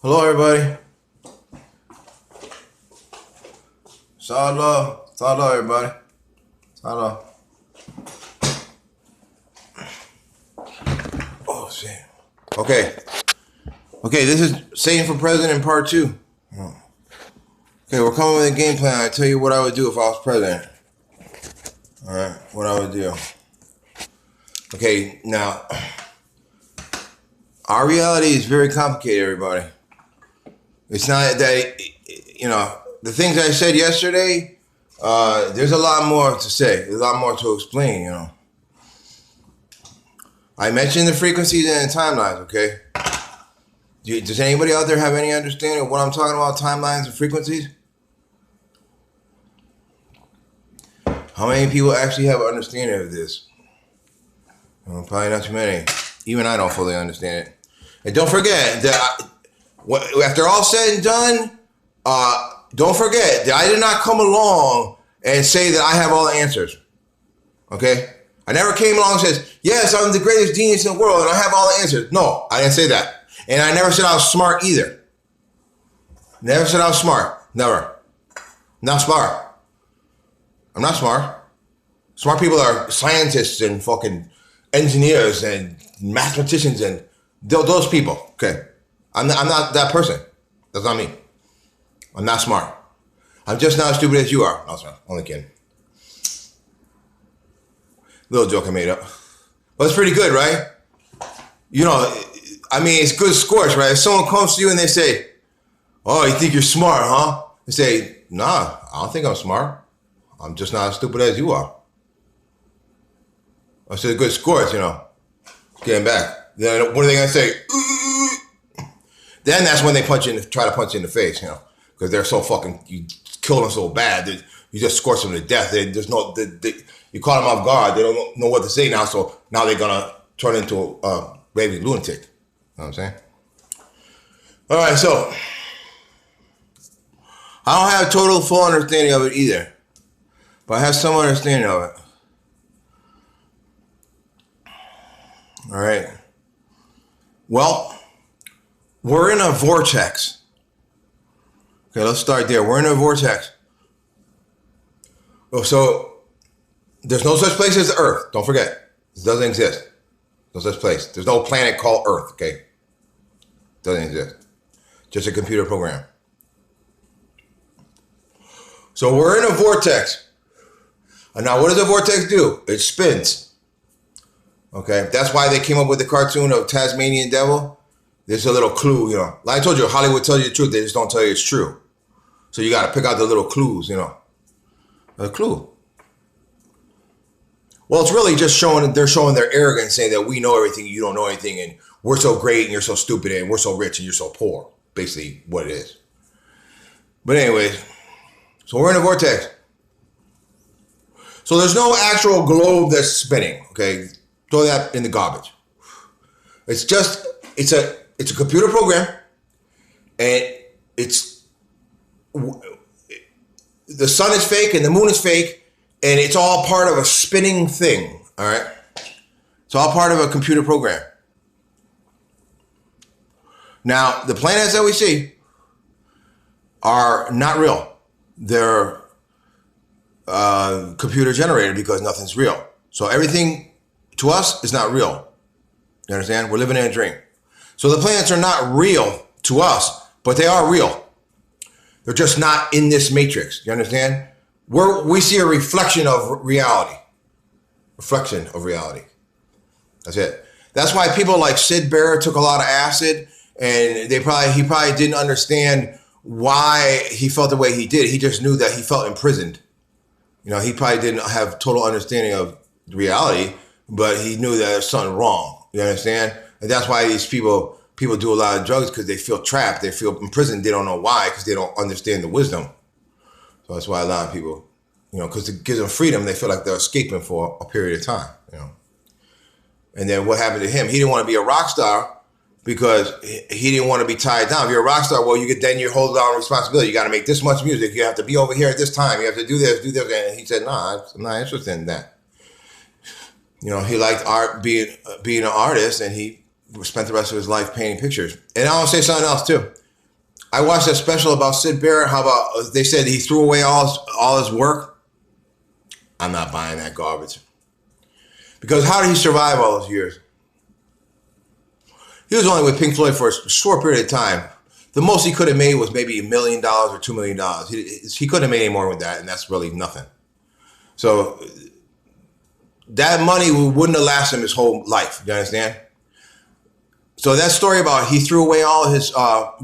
Hello, everybody. Solid love. Solid love, everybody. Solid love. Oh, shit. Okay. Okay, this is Satan for President Part 2. Okay, we're coming with a game plan. I tell you what I would do if I was president. Alright, what I would do. Okay, now, our reality is very complicated, everybody. It's not that, the things I said yesterday, there's a lot more to say. There's a lot more to explain, I mentioned the frequencies and the timelines, okay? Does anybody out there have any understanding of what I'm talking about, timelines and frequencies? How many people actually have an understanding of this? Well, probably not too many. Even I don't fully understand it. And don't forget that after all said and done, don't forget that I did not come along and say that I have all the answers. Okay? I never came along and says, yes, I'm the greatest genius in the world and I have all the answers. No, I didn't say that. And I never said I was smart either. Never said I was smart. Never. Not smart. I'm not smart. Smart people are scientists and fucking engineers and mathematicians and those people. Okay. I'm not that person. That's not me. I'm not smart. I'm just not as stupid as you are. No, sorry. Only kidding. Little joke I made up. But it's pretty good, right? It's good scores, right? If someone comes to you and they say, oh, you think you're smart, huh? You say, nah, I don't think I'm smart. I'm just not as stupid as you are. I said good scores, Getting back. Then what are they going to say? Then that's when they try to punch you in the face, because they're so fucking, you kill them so bad that you just scorch them to death. You caught them off guard. They don't know what to say now, so now they're going to turn into a raving lunatic. You know what I'm saying? All right, so I don't have total full understanding of it either, but I have some understanding of it. All right. Well, we're in a vortex. Okay, let's start there. We're in a vortex. So there's no such place as the Earth. Don't forget. It doesn't exist. No such place. There's no planet called Earth, okay? Doesn't exist. Just a computer program. So we're in a vortex. And now what does a vortex do? It spins. Okay? That's why they came up with the cartoon of Tasmanian Devil. There's a little clue, Like I told you, Hollywood tells you the truth. They just don't tell you it's true. So you got to pick out the little clues, A clue. Well, it's really just they're showing their arrogance, saying that we know everything, you don't know anything, and we're so great and you're so stupid, and we're so rich and you're so poor. Basically what it is. But anyways, so we're in a vortex. So there's no actual globe that's spinning, okay? Throw that in the garbage. It's a computer program, and the sun is fake and the moon is fake, and it's all part of a spinning thing, all right? It's all part of a computer program. Now, the planets that we see are not real. They're computer generated because nothing's real. So everything to us is not real. You understand? We're living in a dream. So the planets are not real to us, but they are real. They're just not in this matrix. You understand? We see a reflection of reality. Reflection of reality. That's it. That's why people like Sid Barrett took a lot of acid, and he probably didn't understand why he felt the way he did. He just knew that he felt imprisoned. He probably didn't have total understanding of reality, but he knew that there's something wrong. You understand? And that's why these people do a lot of drugs, because they feel trapped. They feel imprisoned. They don't know why, because they don't understand the wisdom. So that's why a lot of people, because it gives them freedom, they feel like they're escaping for a period of time, And then what happened to him? He didn't want to be a rock star because he didn't want to be tied down. If you're a rock star, well, you hold down responsibility. You got to make this much music. You have to be over here at this time. You have to do this. And he said, nah, I'm not interested in that. He liked art, being an artist, and he spent the rest of his life painting pictures. And I want to say something else too. I watched a special about Sid Barrett. How about they said he threw away all his work? I'm not buying that garbage. Because how did he survive all those years? He was only with Pink Floyd for a short period of time. The most he could have made was maybe $1 million or $2 million. He couldn't have made any more with that, and that's really nothing. So that money wouldn't have lasted him his whole life. You understand? So that story about he threw away all his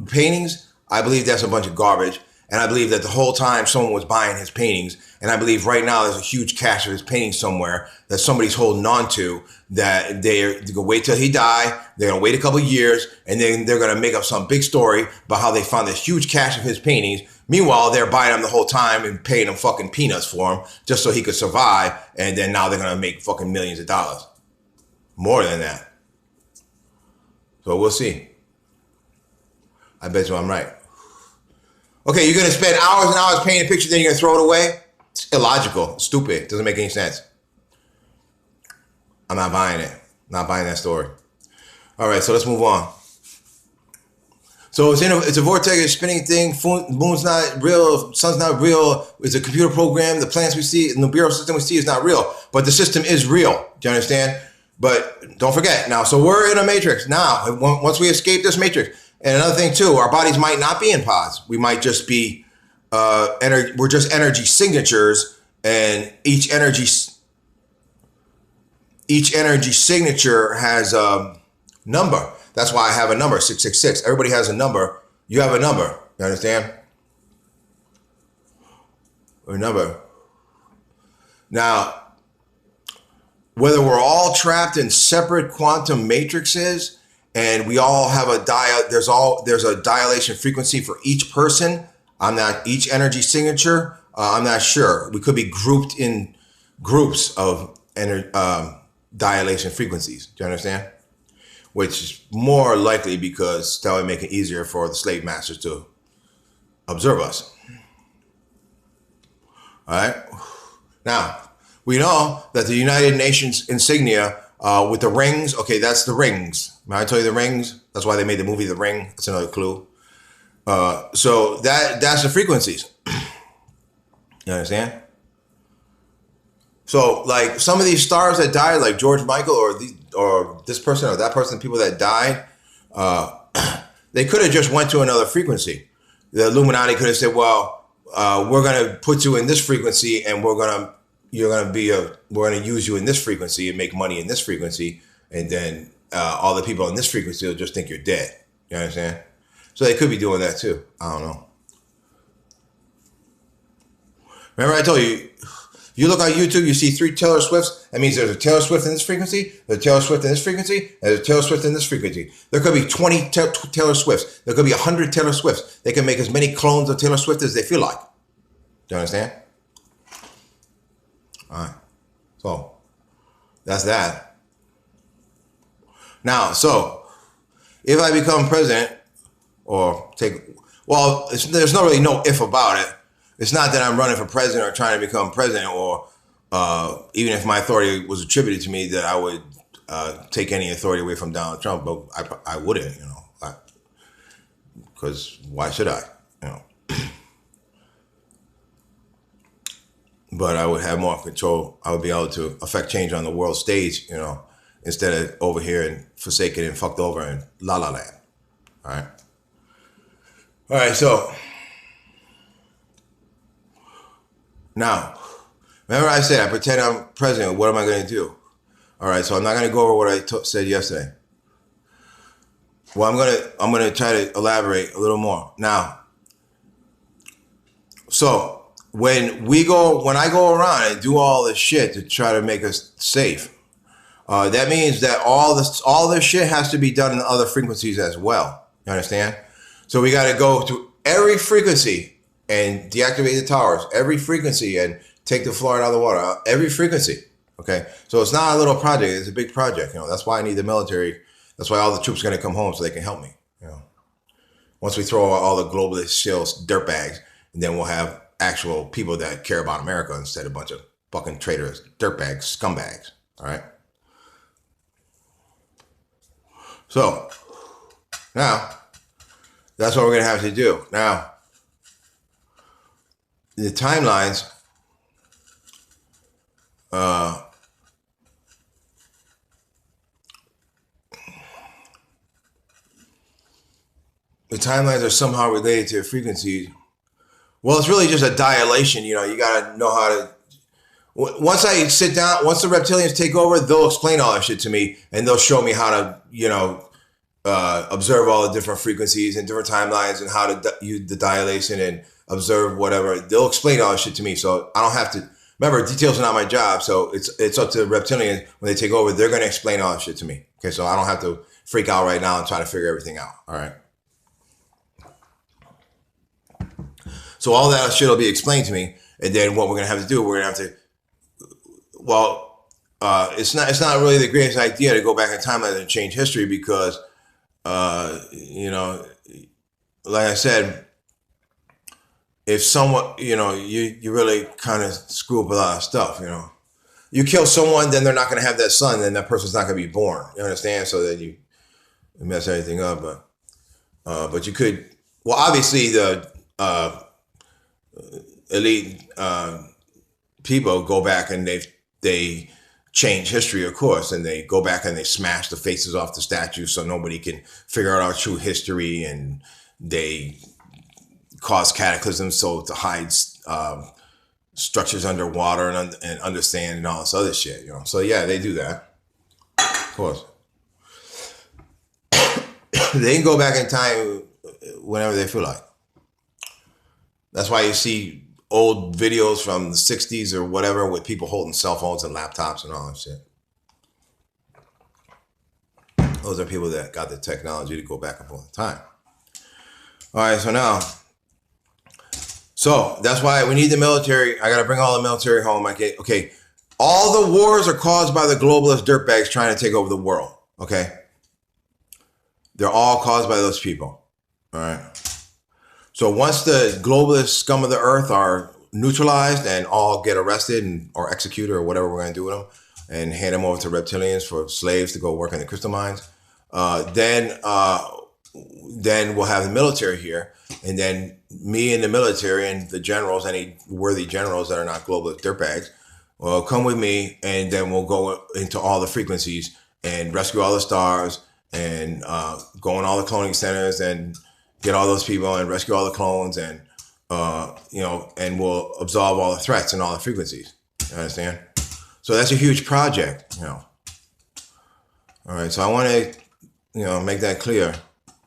paintings, I believe that's a bunch of garbage. And I believe that the whole time someone was buying his paintings. And I believe right now there's a huge cache of his paintings somewhere that somebody's holding on to, that they're going to wait till he die. They're going to wait a couple of years, and then they're going to make up some big story about how they found this huge cache of his paintings. Meanwhile, they're buying him the whole time and paying him fucking peanuts for him just so he could survive. And then now they're going to make fucking millions of dollars. More than that. So we'll see. I bet you I'm right. Okay, you're going to spend hours and hours painting a picture, then you're going to throw it away? It's illogical. It's stupid. It doesn't make any sense. I'm not buying it. Not buying that story. All right, so let's move on. So it's a vortex, a spinning thing. Moon's not real. Sun's not real. It's a computer program. The planets we see, the Nibiru system we see is not real. But the system is real. Do you understand? But don't forget now. So we're in a matrix now. Once we escape this matrix. And another thing too, our bodies might not be in pods. We might just be we're just energy signatures, and each energy signature has a number. That's why I have a number, 666. Everybody has a number. You have a number. You understand? A number. Now, whether we're all trapped in separate quantum matrices, and we all have there's a dilation frequency for each person. Each energy signature. I'm not sure. We could be grouped in groups of dilation frequencies. Do you understand? Which is more likely because that would make it easier for the slave masters to observe us. All right. Now, we know that the United Nations insignia with the rings, okay, that's the rings. When I tell you the rings, that's why they made the movie The Ring. That's another clue. So that's the frequencies. You understand? So like some of these stars that died, like George Michael or this person or that person, people that died, they could have just went to another frequency. The Illuminati could have said, well, we're going to put you in this frequency, and we're going to use you in this frequency and make money in this frequency. And then all the people in this frequency will just think you're dead. You understand? So they could be doing that too. I don't know. Remember I told you, you look on YouTube, you see 3 Taylor Swifts. That means there's a Taylor Swift in this frequency, there's a Taylor Swift in this frequency, and there's a Taylor Swift in this frequency. There could be 20 Taylor Swifts. There could be 100 Taylor Swifts. They can make as many clones of Taylor Swift as they feel like. Do you understand? All right. So that's that. Now, so if I become president there's not really no if about it. It's not that I'm running for president or trying to become president, or even if my authority was attributed to me, that I would take any authority away from Donald Trump. But I wouldn't, because why should I? But I would have more control. I would be able to affect change on the world stage, instead of over here and forsaken and fucked over in La La Land. All right. All right. So now, remember I said I pretend I'm president. What am I going to do? All right. So I'm not going to go over what I said yesterday. Well, I'm going to try to elaborate a little more now. So when I go around and do all this shit to try to make us safe, that means that all this shit has to be done in other frequencies as well. You understand? So we got to go to every frequency and deactivate the towers, every frequency, and take the fluoride out of the water, every frequency. Okay. So it's not a little project. It's a big project. That's why I need the military. That's why all the troops are going to come home so they can help me. Once we throw all the globalist shills, dirtbags, and then we'll have actual people that care about America instead of a bunch of fucking traitors, dirtbags, scumbags. All right. So now That's what we're going to have to do. Now, the timelines, are somehow related to frequencies. Well, it's really just a dilation. You know, you got to know how to. Once I sit down, once the reptilians take over, they'll explain all that shit to me, and they'll show me how to, you know, observe all the different frequencies and different timelines and how to use the dilation and observe whatever. They'll explain all that shit to me, so I don't have to. Remember, details are not my job, so it's up to the reptilians when they take over. They're going to explain all that shit to me. Okay, so I don't have to freak out right now and try to figure everything out. All right. So all that shit will be explained to me, and then what we're going to have to do, we're going to have to. Well, it's not really the greatest idea to go back in time and change history because, you know, like I said, if someone, you know, you really kind of screw up a lot of stuff, you know. You kill someone, then they're not going to have that son, then that person's not going to be born. You understand? So then you mess everything up. But you could, well, obviously the elite people go back and they change history, of course, and they go back and they smash the faces off the statues so nobody can figure out our true history, and they cause cataclysms so to hide structures underwater and understand and all this other shit, you know. So yeah, they do that, of course. They can go back in time whenever they feel like. That's why you see old videos from the 60s or whatever with people holding cell phones and laptops and all that shit. Those are people that got the technology to go back and forth in time. All right, so that's why we need the military. I got to bring all the military home. Okay, all the wars are caused by the globalist dirtbags trying to take over the world, okay? They're all caused by those people, all right? So once the globalist scum of the earth are neutralized and all get arrested or executed or whatever we're going to do with them and hand them over to reptilians for slaves to go work in the crystal mines, then we'll have the military here. And then me and the military and the generals, any worthy generals that are not globalist dirtbags, will come with me, and then we'll go into all the frequencies and rescue all the stars and go in all the cloning centers and get all those people and rescue all the clones, and you know, and we'll absolve all the threats and all the frequencies. You understand? So that's a huge project, you know. All right, so I want to, you know, make that clear.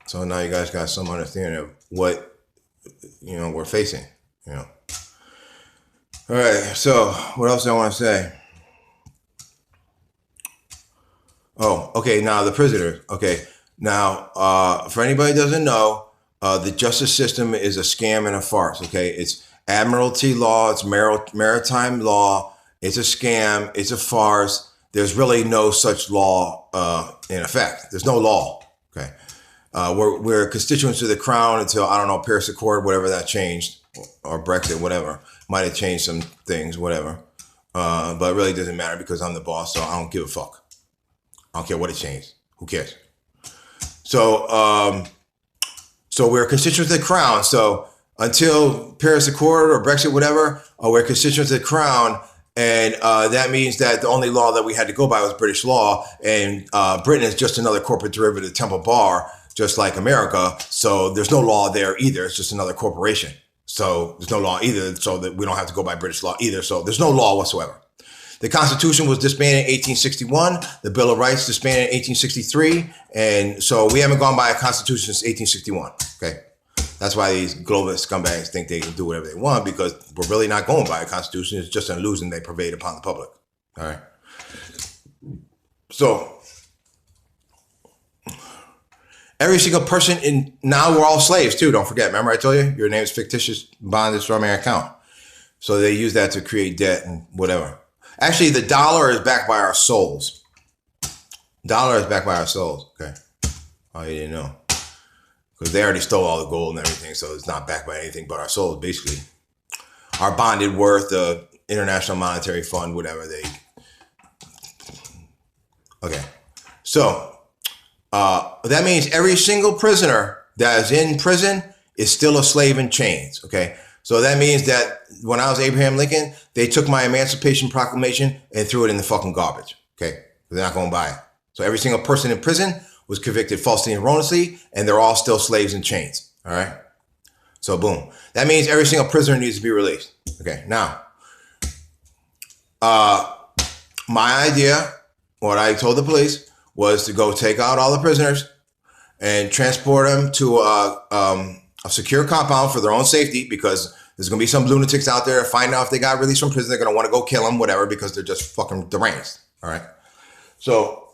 So now you guys got some understanding of what, you know, we're facing, you know. All right, so what else do I want to say? Oh, okay, now the prisoners. Okay, now for anybody who doesn't know, the justice system is a scam and a farce, okay? It's admiralty law, it's maritime law, it's a scam, it's a farce. There's really no such law in effect. There's no law, okay? We're constituents of the crown until, I don't know, Paris Accord, whatever that changed, or Brexit, whatever. Might have changed some things, whatever. But it really doesn't matter because I'm the boss, so I don't give a fuck. I don't care what it changed. Who cares? So, so we're constituents of the crown. So until Paris Accord or Brexit, whatever, we're constituents of the crown. And that means that the only law that we had to go by was British law. And Britain is just another corporate derivative of Temple Bar, just like America. So there's no law there either. It's just another corporation. So there's no law either. So that we don't have to go by British law either. So there's no law whatsoever. The Constitution was disbanded in 1861. The Bill of Rights disbanded in 1863. And so we haven't gone by a Constitution since 1861. Okay. That's why these globalist scumbags think they can do whatever they want, because we're really not going by a Constitution. It's just an illusion they pervade upon the public. All right. So every single person now we're all slaves too. Don't forget. Remember I told you your name is fictitious bondage from your account. So they use that to create debt and whatever. Actually, the dollar is backed by our souls. Dollar is backed by our souls. Okay. Oh, you didn't know. Because they already stole all the gold and everything, so it's not backed by anything but our souls, basically. Our bonded worth, the International Monetary Fund, whatever they... Okay. So, that means every single prisoner that is in prison is still a slave in chains. Okay. So that means that when I was Abraham Lincoln, they took my Emancipation Proclamation and threw it in the fucking garbage. Okay. They're not going to buy it. So every single person in prison was convicted falsely and erroneously, and they're all still slaves in chains. All right. So boom. That means every single prisoner needs to be released. Okay. Now, my idea, what I told the police, was to go take out all the prisoners and transport them to a secure compound for their own safety, because there's going to be some lunatics out there. Find out if they got released from prison, they're going to want to go kill them, whatever, because they're just fucking deranged. All right. So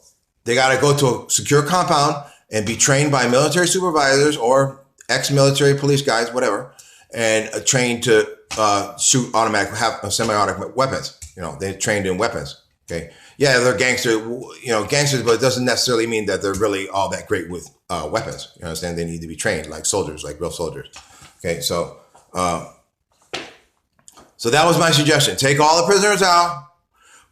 they got to go to a secure compound and be trained by military supervisors or ex-military police guys, whatever, and trained to shoot automatic, have semi-automatic weapons. You know, they're trained in weapons. Okay. Yeah, they're gangsters, but it doesn't necessarily mean that they're really all that great with weapons. You understand? They need to be trained like soldiers, like real soldiers. Okay. So that was my suggestion. Take all the prisoners out,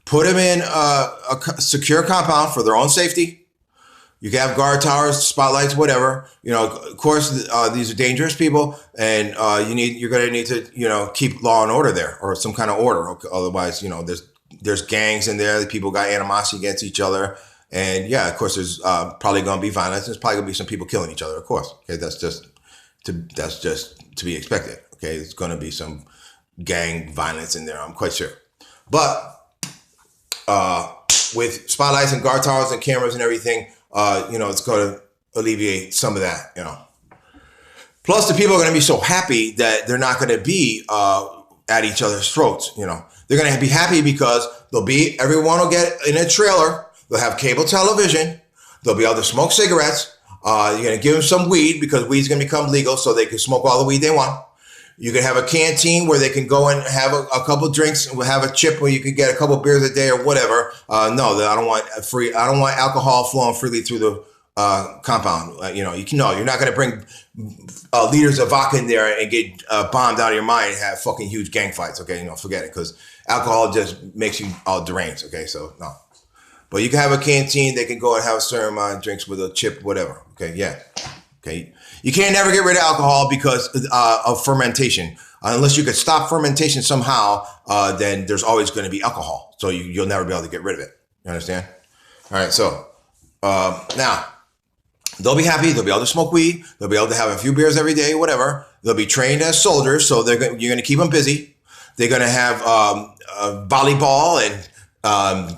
put them in a secure compound for their own safety. You can have guard towers, spotlights, whatever. You know, of course, these are dangerous people, and you're going to need to, keep law and order there, or some kind of order. Otherwise, there's gangs in there. People got animosity against each other, and yeah, of course, there's probably going to be violence. There's probably going to be some people killing each other. Of course, okay, that's just to be expected. Okay, there's going to be some gang violence in there. I'm quite sure, but with spotlights and guard towers and cameras and everything. It's going to alleviate some of that, Plus, the people are going to be so happy that they're not going to be at each other's throats, They're going to be happy because everyone will get in a trailer. They'll have cable television. They'll be able to smoke cigarettes. You're going to give them some weed, because weed's going to become legal, so they can smoke all the weed they want. You can have a canteen where they can go and have a couple drinks, and have a chip where you can get a couple beers a day or whatever. No, I don't want alcohol flowing freely through the compound. You're not going to bring liters of vodka in there and get bombed out of your mind and have fucking huge gang fights. Okay, forget it, because alcohol just makes you all deranged. Okay, so no. But you can have a canteen. They can go and have a certain amount of drinks with a chip, whatever. Okay, yeah. Okay. You can't never get rid of alcohol because of fermentation. Unless you could stop fermentation somehow, then there's always going to be alcohol. So you'll never be able to get rid of it. You understand? All right. So now they'll be happy. They'll be able to smoke weed. They'll be able to have a few beers every day, whatever. They'll be trained as soldiers. So you're going to keep them busy. They're going to have volleyball and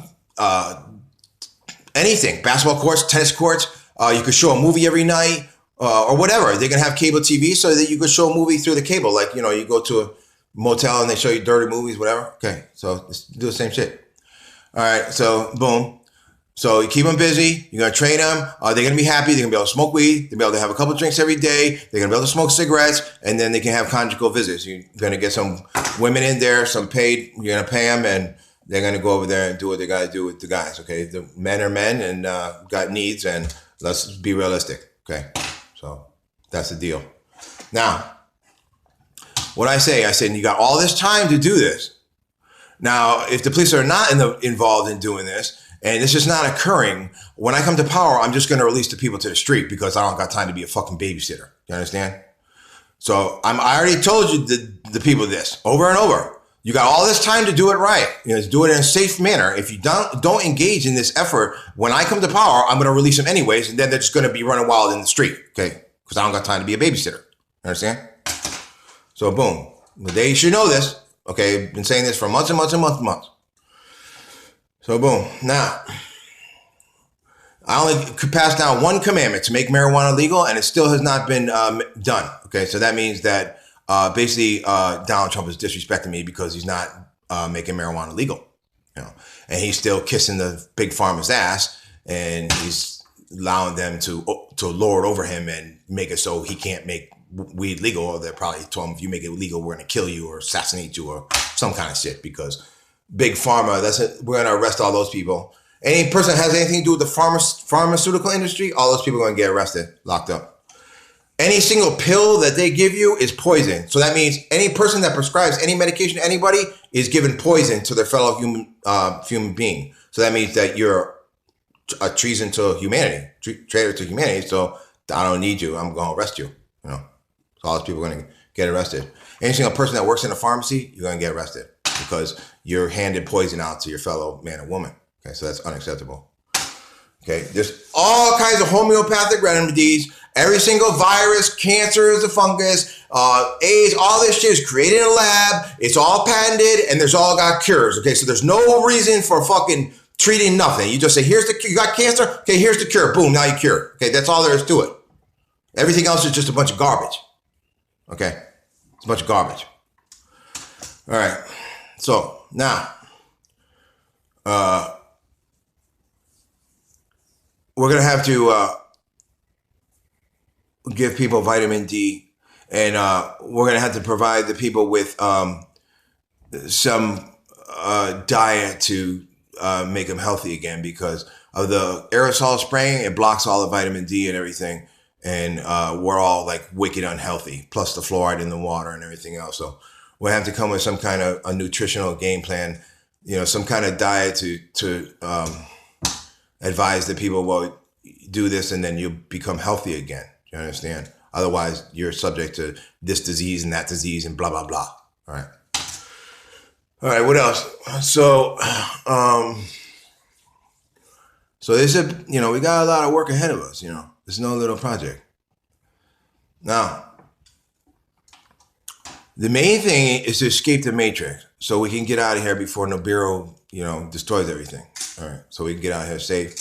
anything, basketball courts, tennis courts. You could show a movie every night. Or whatever. They can have cable TV so that you could show a movie through the cable. Like, you go to a motel and they show you dirty movies, whatever. Okay, so let's do the same shit. All right, so boom. So you keep them busy. You're going to train them. They're going to be happy. They're going to be able to smoke weed. They're going to be able to have a couple drinks every day. They're going to be able to smoke cigarettes. And then they can have conjugal visits. You're going to get some women in there, some paid. You're going to pay them, and they're going to go over there and do what they got to do with the guys, okay? The men are men and got needs, and let's be realistic, okay? So that's the deal. Now, what I said, you got all this time to do this. Now, if the police are not involved in doing this, and this is not occurring, when I come to power, I'm just going to release the people to the street, because I don't got time to be a fucking babysitter. You understand? So I already told you the people this over and over. You got all this time to do it right. Do it in a safe manner. If you don't engage in this effort, when I come to power, I'm going to release them anyways, and then they're just going to be running wild in the street, okay? Because I don't got time to be a babysitter. You understand? So boom. They should know this, okay? I've been saying this for months and months and months and months. So boom. Now, I only could pass down one commandment to make marijuana legal, and it still has not been done, okay? So that means that basically, Donald Trump is disrespecting me because he's not making marijuana legal, and he's still kissing the big pharma's ass, and he's allowing them to lord over him and make it so he can't make weed legal. Or they probably told him, if you make it legal, we're going to kill you or assassinate you or some kind of shit, because big pharma, we're going to arrest all those people. Any person that has anything to do with the pharmaceutical industry, all those people are going to get arrested, locked up. Any single pill that they give you is poison. So that means any person that prescribes any medication to anybody is given poison to their fellow human being. So that means that you're a treason to humanity, traitor to humanity. So I don't need you. I'm going to arrest you. You know, so all those people are going to get arrested. Any single person that works in a pharmacy, you're going to get arrested because you're handed poison out to your fellow man or woman. Okay, so that's unacceptable. Okay, there's all kinds of homeopathic remedies. Every single virus, cancer is a fungus, AIDS, all this shit is created in a lab. It's all patented, and there's all got cures. Okay, so there's no reason for fucking treating nothing. You just say, here's the, you got cancer? Okay, here's the cure. Boom, now you cure. Okay, that's all there is to it. Everything else is just a bunch of garbage. Okay, it's a bunch of garbage. All right, so now, we're going to have to give people vitamin D, and we're going to have to provide the people with some diet to make them healthy again because of the aerosol spraying. It blocks all the vitamin D and everything, and we're all like wicked unhealthy, plus the fluoride in the water and everything else. So we'll have to come with some kind of a nutritional game plan, you know, some kind of diet to advise the people, well, do this and then you become healthy again. You understand? Otherwise, you're subject to this disease and that disease and blah, blah, blah. All right. All right, what else? So, so this is, you know, we got a lot of work ahead of us, you know. It's no little project. Now, the main thing is to escape the matrix so we can get out of here before Nibiru, you know, destroys everything. All right, so we can get out of here safe.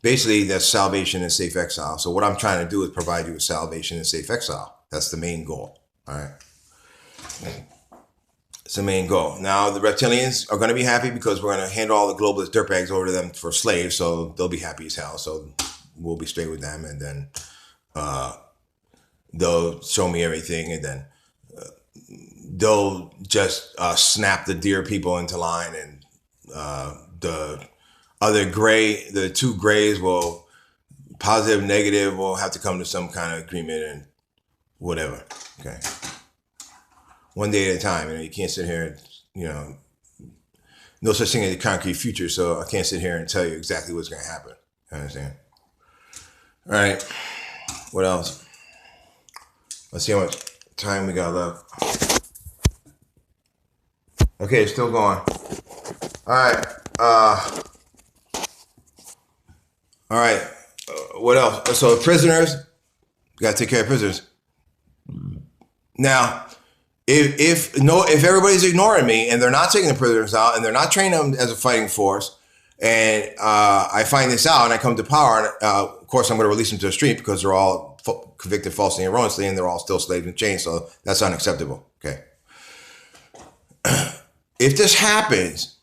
Basically, that's salvation and safe exile. So what I'm trying to do is provide you with salvation and safe exile. That's the main goal. All right. It's the main goal. Now, the reptilians are going to be happy because we're going to hand all the globalist dirtbags over to them for slaves. So they'll be happy as hell. So we'll be straight with them. And then they'll show me everything. And then they'll just snap the deer people into line. And the other gray, the two grays will, positive, negative, will have to come to some kind of agreement and whatever. Okay. One day at a time. You know, you can't sit here and, you know, no such thing as a concrete future. So I can't sit here and tell you exactly what's going to happen. You understand? All right. What else? Let's see how much time we got left. Okay, it's still going. All right. All right. What else? So prisoners, you got to take care of prisoners. Now, if everybody's ignoring me and they're not taking the prisoners out and they're not training them as a fighting force, and I find this out and I come to power, and of course I'm going to release them to the street because they're all convicted falsely and erroneously, and they're all still slaves in chains. So that's unacceptable. Okay. If this happens,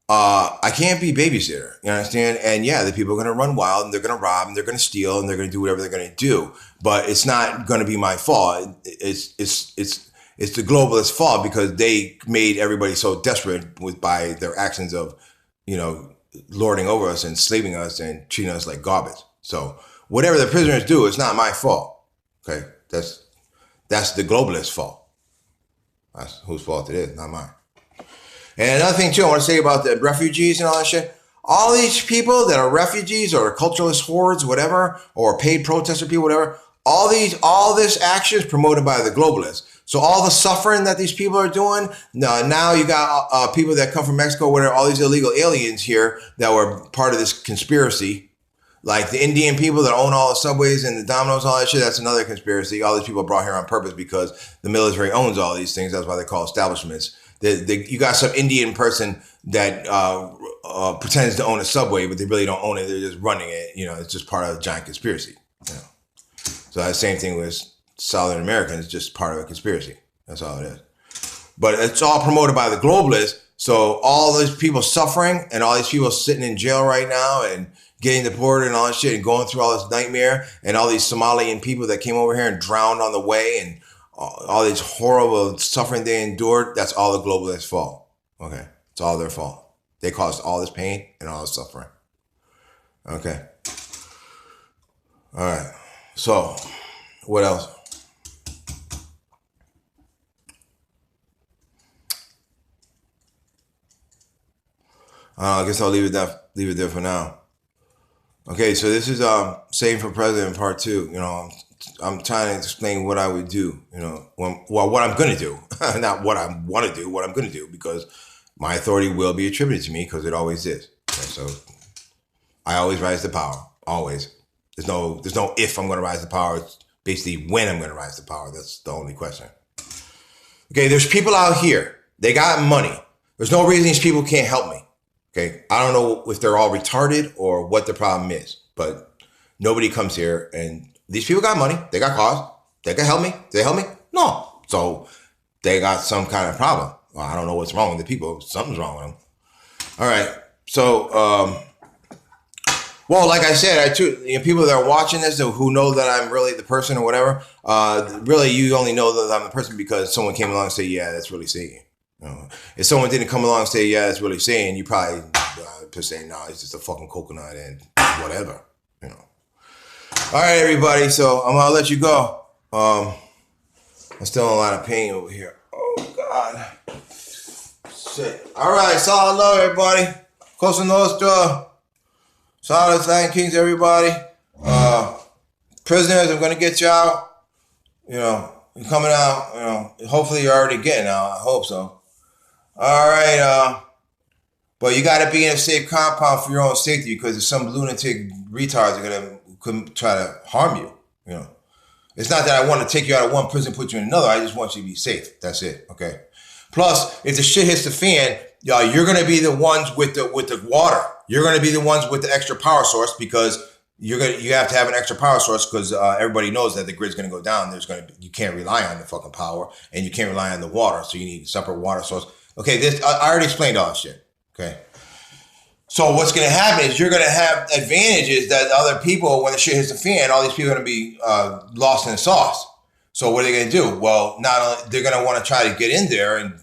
I can't be babysitter. You understand? And yeah, the people are going to run wild and they're going to rob and they're going to steal and they're going to do whatever they're going to do. But it's not going to be my fault. It's the globalist fault because they made everybody so desperate by their actions of, you know, lording over us and slaving us and treating us like garbage. So whatever the prisoners do, it's not my fault. Okay, that's the globalist fault. That's whose fault it is, not mine. And another thing too, I want to say about the refugees and all that shit. All these people that are refugees or culturalist hordes, whatever, or paid protester people, whatever, all this action is promoted by the globalists. So all the suffering that these people are doing, now you got people that come from Mexico, whatever, all these illegal aliens here that were part of this conspiracy, like the Indian people that own all the subways and the Domino's, all that shit. That's another conspiracy. All these people are brought here on purpose because the military owns all these things. That's why they call establishments. You got some Indian person that pretends to own a subway, but they really don't own it. They're just running it. You know, it's just part of a giant conspiracy. You know? So that's the same thing with Southern Americans, just part of a conspiracy. That's all it is. But it's all promoted by the globalists. So all these people suffering and all these people sitting in jail right now and getting deported and all that shit and going through all this nightmare and all these Somalian people that came over here and drowned on the way and all these horrible suffering they endured, that's all the globalists' fault. Okay. It's all their fault. They caused all this pain and all this suffering. Okay. All right. So, what else? I guess I'll leave it there for now. Okay, so this is Saving for President Part 2. You know, I'm trying to explain what I would do. You know, what I'm going to do, not what I want to do. What I'm going to do, because my authority will be attributed to me, because it always is. Okay, so I always rise to power. Always. There's no if I'm going to rise to power. It's basically when I'm going to rise to power. That's the only question. Okay, there's people out here. They got money. There's no reason these people can't help me. Okay, I don't know if they're all retarded or what the problem is, but nobody comes here, and these people got money. They got cars. They can help me. They help me? No. So they got some kind of problem. Well, I don't know what's wrong with the people. Something's wrong with them. All right. So, well, like I said, people that are watching this who know that I'm really the person or whatever, really you only know that I'm the person because someone came along and said, yeah, that's really saying. You know, if someone didn't come along and say, yeah, that's really saying, you probably just say, no, it's just a fucking coconut and whatever, you know. All right, everybody. So I'm going to let you go. I'm still in a lot of pain over here. Oh, God. Shit. All right. Solid love, everybody. Cosa Nostra. Solid Latin Kings, everybody. Prisoners, I'm going to get you out. You know, you're coming out. You know, hopefully you're already getting out. I hope so. All right, but you got to be in a safe compound for your own safety, because if some lunatic retards are gonna try to harm you, you know. It's not that I want to take you out of one prison, put you in another. I just want you to be safe. That's it. Okay. Plus, if the shit hits the fan, you're gonna be the ones with the water. You're gonna be the ones with the extra power source, because you have to have an extra power source, because everybody knows that the grid's gonna go down. You can't rely on the fucking power, and you can't rely on the water. So you need a separate water source. Okay, I already explained all this shit. Okay. So what's going to happen is you're going to have advantages that other people, when the shit hits the fan, all these people are going to be lost in the sauce. So what are they going to do? Well, not only they're going to want to try to get in there and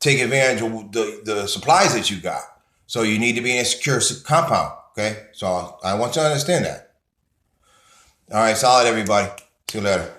take advantage of the supplies that you got. So you need to be in a secure compound. Okay. So I want you to understand that. All right. Solid, everybody. See you later.